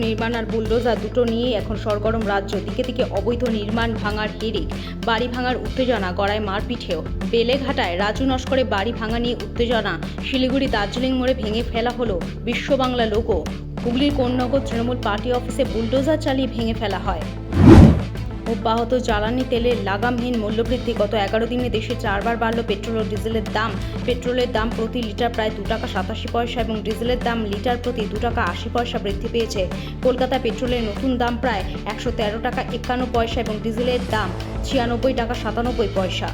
নির্মাণ আর বুলডোজার দুটো নিয়েই এখন সরগরম রাজ্য। দিকে দিকে অবৈধ নির্মাণ ভাঙার হিড়িক, বাড়ি ভাঙার উত্তেজনা, গড়ায় মারপিঠেও। বেলেঘাটায় রাজু নস্করে বাড়ি ভাঙা নিয়ে উত্তেজনা। শিলিগুড়ি দার্জিলিং মোড়ে ভেঙে ফেলা হলো বিশ্ব বাংলা লোগো। হুগলির কোন্নগর তৃণমূল পার্টি অফিসে বুলডোজার চালিয়ে ভেঙে ফেলা হয়। অব্যাহত জ্বালানি তেলের লাগামহীন মূল্যবৃদ্ধি। গত 11 দিনে দেশে 4 বার বাড়ল পেট্রোল ও ডিজেলের দাম। পেট্রোলের দাম প্রতি লিটার প্রায় 2 টাকা 87 পয়সা এবং ডিজেলের দাম লিটার প্রতি 2 টাকা 80 পয়সা বৃদ্ধি পেয়েছে। কলকাতা পেট্রোলের নতুন দাম প্রায় 113 টাকা 51 পয়সা এবং ডিজেলের দাম 96 টাকা 97 পয়সা।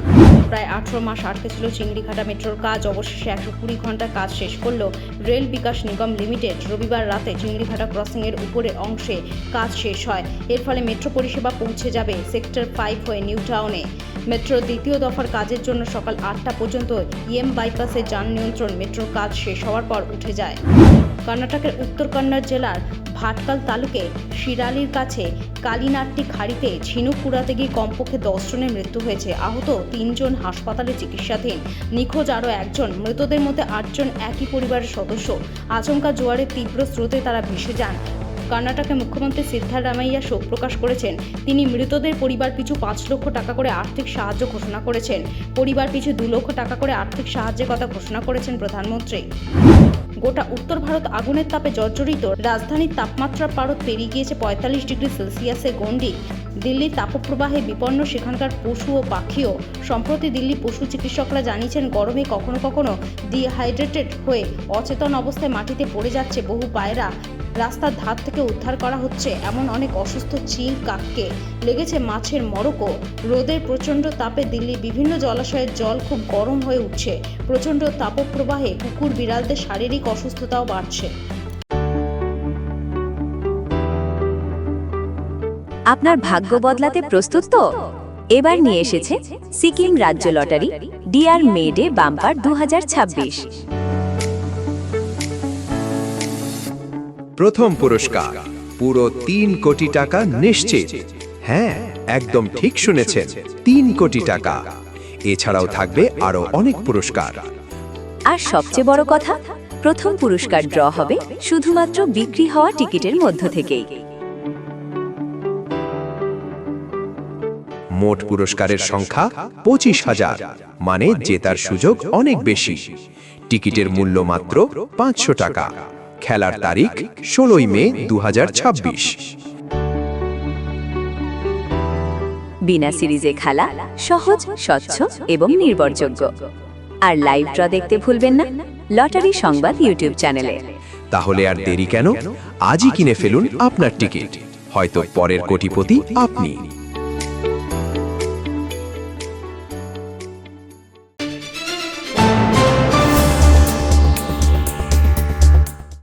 প্রায় 18 মাস আটকে ছিল চিংড়িঘাটা মেট্রোর কাজ। অবশেষে 120 ঘন্টার কাজ শেষ করল রেল বিকাশ নিগম লিমিটেড। রবিবার রাতে চিংড়িঘাটা ক্রসিংয়ের উপরের অংশে কাজ শেষ হয়। এর ফলে মেট্রো পরিষেবা পৌঁছে যাবে সেক্টর 5 হয়ে নিউ টাউনে। মেট্রোর দ্বিতীয় দফার কাজের জন্য সকাল 8টা পর্যন্ত বাইপাসে যান নিয়ন্ত্রণ মেট্রোর কাজ শেষ হওয়ার পর উঠে যায়। কর্ণাটকের উত্তর কন্নড় জেলার ভাটকাল তালুকে শিরালির কাছে কালিনাট্টি খাড়িতে ঝিনুক কুড়াতে গিয়ে কমপক্ষে 10 জনের মৃত্যু হয়েছে। আহত 3 জন হাসপাতালে চিকিৎসাধীন। নিখোঁজ আরও 1 জন। মৃতদের মধ্যে 8 জন একই পরিবারের সদস্য। আচমকা জোয়ারের তীব্র স্রোতে তারা ভেসে যান। কর্ণাটকের মুখ্যমন্ত্রী সিদ্ধারামাইয়া শোক প্রকাশ করেছেন। তিনি মৃতদের পরিবার পিছু 5 লক্ষ টাকা করে আর্থিক সাহায্য ঘোষণা করেছেন। পরিবার পিছু 2 লক্ষ টাকা করে আর্থিক সাহায্যের কথা ঘোষণা করেছেন প্রধানমন্ত্রী। গোটা উত্তর ভারত আগুনের তাপে জর্জরিত। রাজধানীর তাপমাত্রার পারদ পেরিয়ে গিয়েছে 45 ডিগ্রি সেলসিয়াসের গণ্ডি। দিল্লির তাপপ্রবাহে বিপন্ন সেখানকার পশু ও পাখিও। সম্প্রতি দিল্লি পশু চিকিৎসকরা জানিয়েছেন, গরমে কখনো কখনো ডিহাইড্রেটেড হয়ে অচেতন অবস্থায় মাটিতে পড়ে যাচ্ছে বহু পায়রা। রাস্তার ধার থেকে উদ্ধার করা হচ্ছে এমন অনেক অসুস্থ চিল কাককে। লেগেছে মাছের মড়কও। রোদের প্রচণ্ড তাপে দিল্লির বিভিন্ন জলাশয়ের জল খুব গরম হয়ে উঠছে। প্রচণ্ড তাপপ্রবাহে কুকুর বিড়ালদের শারীরিক অসুস্থতাও বাড়ছে। আপনার ভাগ্য বদলাতে প্রস্তুত তো? এবার নিয়ে এসেছে সিকিম রাজ্য লটারি ডিয়ার মেডে বাম্পার 2026। প্রথম পুরস্কার পুরো 3 কোটি টাকা নিশ্চিত। হ্যাঁ, একদম ঠিক শুনেছেন, 3 কোটি টাকা। এছাড়াও থাকবে আরো অনেক পুরস্কার। আর সবচেয়ে বড় কথা, প্রথম পুরস্কার ড্র হবে শুধুমাত্র বিক্রি হওয়া টিকিটের মধ্য থেকেই। মোট পুরস্কারের সংখ্যা 25,000, মানে জেতার সুযোগ অনেক বেশি। টিকিটের মূল্য মাত্র 500 টাকা। খেলার তারিখ 16 মে 2026। বিনা সিরিজে খেলা, সহজ, স্বচ্ছ এবং নির্ভরযোগ্য। আর লাইভ ড্র দেখতে ভুলবেন না লটারি সংবাদ ইউটিউব চ্যানেলে। তাহলে আর দেরি কেন? আজই কিনে ফেলুন আপনার টিকিট। হয়তো পরের কোটিপতি আপনি।